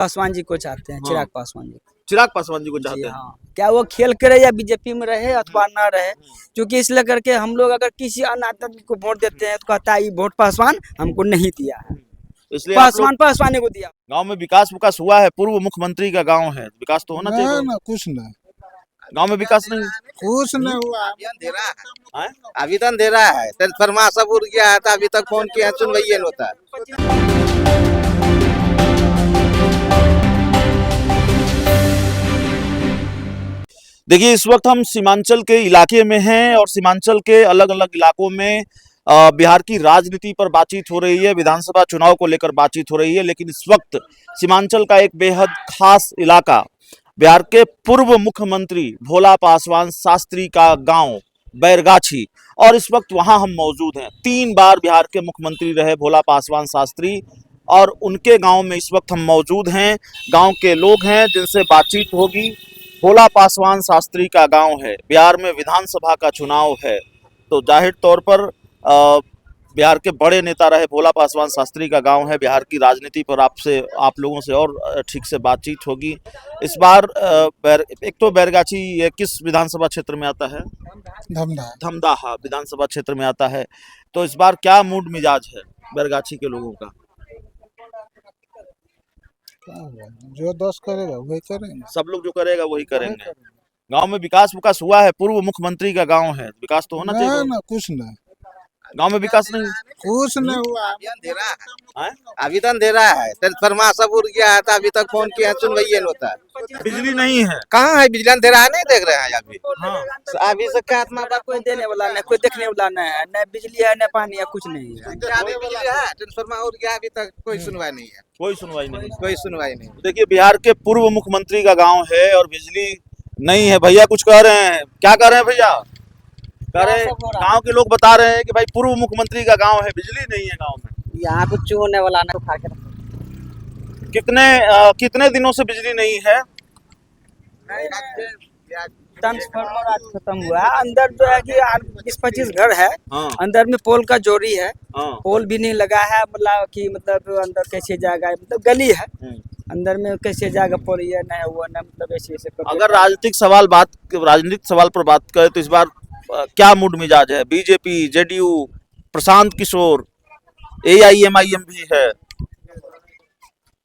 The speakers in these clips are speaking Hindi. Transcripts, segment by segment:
पासवान जी को चाहते हैं, चिराग पासवान जी। चिराग पासवान जी को चाहते जी हैं। हाँ, क्या वो खेल करे या बीजेपी में रहे अथवा ना रहे, क्योंकि इसलिए करके हम लोग अगर किसी अन्य आदमी को वोट देते हैं तो कहता है ये वोट पासवान हमको नहीं दिया है, इसलिए आप लोग पासवान को दिया। गांव में विकास हुआ है, पूर्व मुख्यमंत्री का गांव है, विकास तो होना चाहिए। ना कुछ नहीं, गांव में विकास नहीं कुछ नहीं हुआ। है। आवेदन दे रहा है, ट्रांसफार्मर सब उड़ गया है, तो अभी तक फोन किया सुनवाई नहीं होता है। देखिए, इस वक्त हम सीमांचल के इलाके में हैं और सीमांचल के अलग अलग इलाकों में बिहार की राजनीति पर बातचीत हो रही है, विधानसभा चुनाव को लेकर बातचीत हो रही है। लेकिन इस वक्त सीमांचल का एक बेहद खास इलाका, बिहार के पूर्व मुख्यमंत्री भोला पासवान शास्त्री का गांव बैरगाछी, और इस वक्त वहां हम मौजूद हैं। 3 बार बिहार के मुख्यमंत्री रहे भोला पासवान शास्त्री और उनके गांव में इस वक्त हम मौजूद हैं। गांव के लोग हैं जिनसे बातचीत होगी। भोला पासवान शास्त्री का गांव है, बिहार में विधानसभा का चुनाव है, तो जाहिर तौर पर बिहार के बड़े नेता रहे भोला पासवान शास्त्री का गांव है। बिहार की राजनीति पर आप लोगों से और ठीक से बातचीत होगी। इस बार एक तो बैरगाछी ये किस विधानसभा क्षेत्र में आता है? धमदाहा विधानसभा क्षेत्र में आता है। तो इस बार क्या मूड मिजाज है बैरगाछी के लोगों का? जो 10 करेगा वही करेंगे, सब लोग जो करेगा वही करेंगे। गांव में विकास हुआ है, पूर्व मुख्यमंत्री का गांव है, विकास तो होना चाहिए। ना कुछ नहीं, गांव में विकास नहीं, कुछ नहीं हुआ। आवेदन दे रहा है, ट्रांसफार्मर सब उड़ गया है, तो अभी तक फोन किया सुनवाई नहीं होता है। बिजली नहीं है। कहाँ है बिजली दे रहा है, नहीं देख रहे हैं अभी। हाँ। अभी से क्या आत्मा बाप कोई देने वाला नहीं, कोई देखने वाला नहीं है, न बिजली है न पानी है, कुछ नहीं है। ट्रांसफार्मर उड़ गया, अभी तक कोई सुनवाई नहीं है, कोई सुनवाई नहीं। कोई सुनवाई नहीं। देखिए, बिहार के पूर्व मुख्यमंत्री का गांव है और बिजली नहीं है। भैया कुछ कह रहे हैं, क्या कह रहे हैं भैया? कह रहे गांव के लोग बता रहे हैं कि भाई पूर्व मुख्यमंत्री का गांव है, बिजली नहीं है गांव में। यहाँ कुछ होने वाला नहीं, उठा के कितने दिनों से बिजली नहीं है? ट्रांसफार्मर आज खत्म हुआ है। अंदर जो है कि 20-25 घर है। हाँ। अंदर में पोल का जोड़ी है। हाँ। पोल भी नहीं लगा है, मतलब अंदर कैसे जाएगा, मतलब गली है, अंदर में कैसे जाएगा पोल, ये नहीं हुआ ना, मतलब ऐसे अगर राजनीतिक सवाल पर बात करें तो इस बार क्या मूड मिजाज है? BJP, JDU, Prashant Kishor, AIMIM भी है।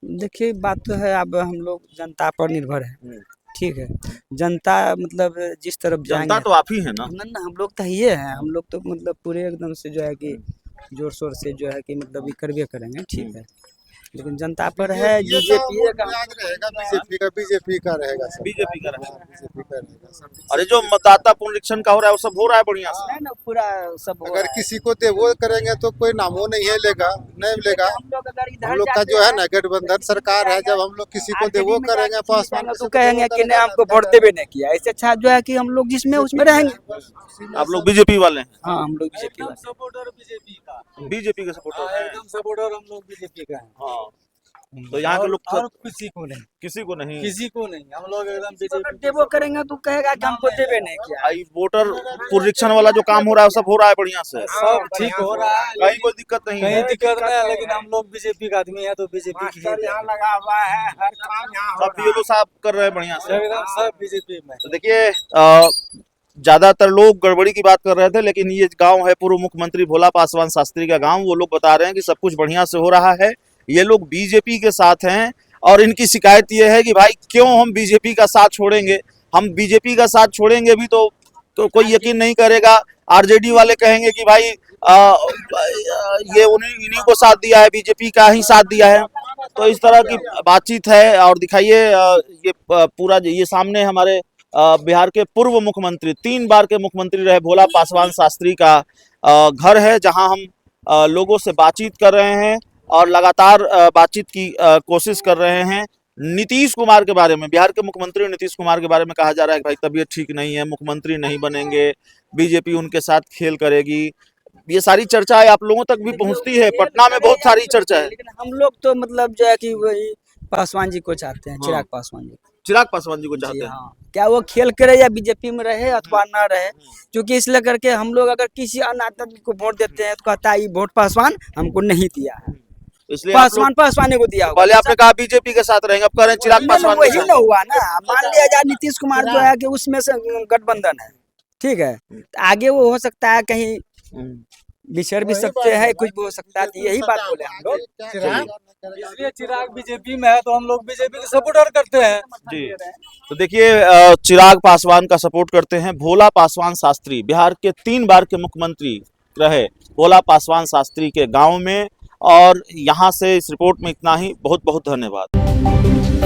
देखिए, बात तो है, अब हम लोग जनता पर निर्भर है। ठीक है, जनता मतलब जिस तरफ जाएंगे। जनता तो आप ही है ना? ना, हम लोग तो ये है, हम लोग तो मतलब पूरे एकदम से जो है कि जोर शोर से जो है कि मतलब ये करवे करेंगे। ठीक है, लेकिन जनता पर है। बीजेपी का रहेगा, बीजेपी का रहेगा, बीजेपी का रहेगा। बीजेपी का रहेगा। अरे जो मतदाता पुनरीक्षण का हो रहा है वो सब हो रहा है बढ़िया से। है ना, पूरा सब हो अगर रहा है। किसी को दे वो करेंगे तो कोई नामो नहीं है, लेगा नहीं लेगा। हम लोग अगर इधर हम लोग का जो है ना गठबंधन सरकार है, जब हम लोग किसी को दे वो करेंगे, पासवान तो कहेंगे कि नहीं हमको वोट देवे नहीं किया। इससे अच्छा जो है कि हम लोग जिसमें उसमें रहेंगे। आप लोग बीजेपी वाले हैं? हाँ, हम लोग बीजेपी वाले। बीजेपी के सपोर्टर हैं। एकदम सपोर्टर हम लोग बीजेपी का है। हाँ, तो यहाँ के लोग और किसी को नहीं, किसी को नहीं, हम लोग एकदम अगर बीजेपी। देवो करेंगे तो कहेगा कि हमको देवे नहीं किया। भाई वोटर पुनरीक्षण वाला जो काम हो रहा है वो सब हो रहा है बढ़िया से, सब ठीक हो रहा है, कहीं कोई दिक्कत नहीं कहीं है। दिक्कत नहीं है, लेकिन हम लोग बीजेपी का आदमी है तो बीजेपी की ही यहाँ लगा हुआ है, हर काम यहाँ सब BLO साहब कर रहे हैं बढ़िया से। एकदम सब बीजेपी में। तो देखिए, ज्यादातर लोग गड़बड़ी की बात कर रहे थे, लेकिन ये गांव है पूर्व मुख्यमंत्री भोला पासवान शास्त्री का गांव। वो लोग बता रहे हैं कि सब कुछ बढ़िया से हो रहा है, ये लोग बीजेपी के साथ हैं और इनकी शिकायत ये है कि भाई क्यों हम बीजेपी का साथ छोड़ेंगे, हम बीजेपी का साथ छोड़ेंगे भी तो कोई यकीन नहीं करेगा। आरजेडी वाले कहेंगे कि भाई ये इन्हीं को साथ दिया है, बीजेपी का ही साथ दिया है। तो इस तरह की बातचीत है। और दिखाइए, ये पूरा ये सामने हमारे बिहार के पूर्व मुख्यमंत्री, 3 बार के मुख्यमंत्री रहे भोला पासवान शास्त्री का घर है, जहां हम लोगों से बातचीत कर रहे हैं और लगातार बातचीत की कोशिश कर रहे हैं। नीतीश कुमार के बारे में, बिहार के मुख्यमंत्री नीतीश कुमार के बारे में कहा जा रहा है कि भाई तबीयत ठीक नहीं है, मुख्यमंत्री नहीं बनेंगे, बीजेपी उनके साथ खेल करेगी। ये सारी चर्चाएं आप लोगों तक भी पहुंचती है, पटना में बहुत सारी चर्चा है। लेकिन हम लोग तो मतलब जो है कि वही पासवान जी को चाहते हैं, चिराग पासवान जी। चिराग पासवान जी को चाहते हैं। हाँ, क्या वो खेल करे या बीजेपी में रहे अथवा ना रहे, क्योंकि इसलिए करके हम लोग अगर किसी अन्य आदमी को वोट देते हैं तो कहता है ये वोट पासवान हमको नहीं दिया है। इसलिए आप लोग- पासवान को दिया होगा। पहले आपने कहा बीजेपी के साथ रहेंगे, अब कह रहे हैं चिराग नहीं, पासवान के वही साथ। ना हुआ ना, मान लिया जाए नीतीश कुमार जो है कि उसमें से गठबंधन है, ठीक है, आगे वो हो सकता है कहीं बिछड़ भी सकते हैं, कुछ भी हो सकता है, तो यही बात बोले हम लोग। इसलिए चिराग बीजेपी में है तो हम लोग बीजेपी के सपोर्टर करते हैं। जी, तो देखिए चिराग पासवान का सपोर्ट करते हैं। भोला पासवान शास्त्री बिहार के 3 बार के मुख्यमंत्री रहे, भोला पासवान शास्त्री के गांव में। और यहाँ से इस रिपोर्ट में इतना ही। बहुत बहुत धन्यवाद।